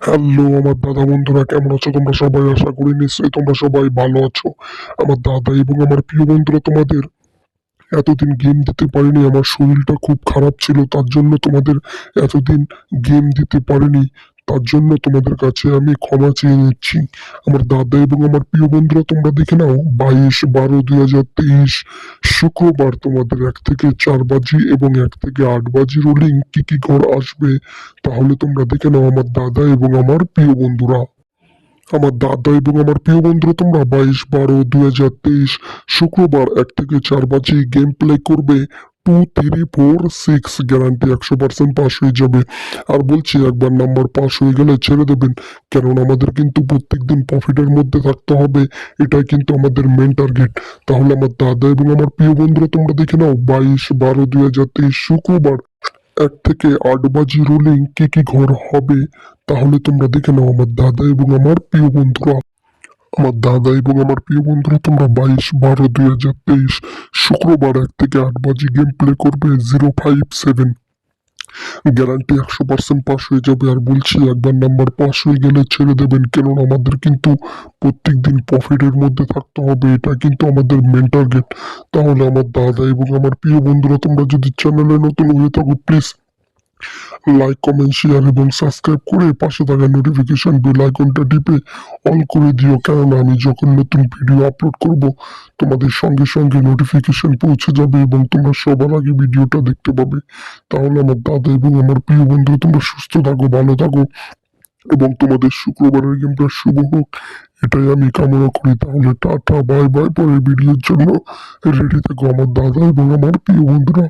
Hello আমার দাদা বন্ধুরা, কেমন আছো তোমরা সবাই? আশা করি নিশ্চয়ই তোমরা সবাই ভালো আছো। আমার দাদা এবং আমার প্রিয় বন্ধুরা, তোমাদের এতদিন গেম দিতে পারিনি, আমার শরীরটা খুব খারাপ ছিল, তার জন্য তোমাদের এতদিন গেম দিতে পারিনি। তার জন্য তোমাদের কাছে আমি ক্ষমা চেয়ে নিচ্ছি। আমার দাদা এবং আমার প্রিয় বন্ধুরা, তোমরা দেখে নাও 22/12/2023 শুক্রবার তোমাদের 1 থেকে 4 বাজি এবং 1 থেকে 8 বাজি রোলিং কি কি ঘর আসবে, তাহলে তোমরা দেখে নাও আমার দাদা এবং আমার প্রিয় বন্ধুরা। আমার দাদা এবং আমার প্রিয় বন্ধুরা, তোমরা 22/12/2023 শুক্রবার 1 থেকে 4 বাজে গেম প্লে করবে। 2 3 4 6 গ্যারান্টি 100% পাস হয়ে যাবে। আর বলছি, একবার নাম্বার পাস হয়ে গেলে ছেড়ে দেবেন, কারণ আমাদের কিন্তু প্রত্যেকদিন প্রফিটের মধ্যে থাকতে হবে। এটাই কিন্তু আমাদের মেন টার্গেট। তাহলে আমার দাদা এবং আমার প্রিয় বন্ধুরা, তোমরা দেখে নাও 22/12/2023 শুক্রবার 1 থেকে 8 বাজি রোলিং কি কি ঘর হবে, তাহলে তোমরা দেখে নাও আমার দাদা এবং আমার প্রিয় বন্ধুরা। আমার দাদা এবং আমার প্রিয় বন্ধুরা, তোমরা 22/12/2023 শুক্রবার 1 থেকে 8 বাজি গেম প্লে করবে। 057 গ্যারান্টি 100% পাস হয়ে যাবে। আর বলছি, একবার নাম্বার পাস হয়ে গেলে ছেড়ে দেবেন, কেননা আমাদের কিন্তু প্রত্যেকদিন প্রফিটের মধ্যে থাকতে হবে। এটা কিন্তু আমাদের মেন টার্গেট। তাহলে আমার দাদা এবং আমার প্রিয় বন্ধুরা, তোমরা যদি চ্যানেলে নতুন হয়ে থাকো, প্লিজ লাইক, কমেন্ট, শেয়ার এবং সাবস্ক্রাইব করে পাশে থাকা নোটিফিকেশন বেল আইকনটা টিপে অল করে দিও, কেননা আমি যখন নতুন ভিডিও আপলোড করব, তোমাদের সঙ্গে সঙ্গে নোটিফিকেশন পৌঁছে যাবে এবং তোমরা সবার আগে ভিডিওটা দেখতে পাবে। তাহলে আমার দাদা এবং আমার প্রিয় বন্ধু, তোমরা সুস্থ থাকো, ভালো থাকো এবং তোমাদের শুক্রবারের গেমটা শুভ হোক, এটাই আমি কামনা করি। তাহলে টাটা, বাই বাই। পরের ভিডিওর জন্য রেডি থাকো আমার দাদা এবং আমার প্রিয় বন্ধুরা।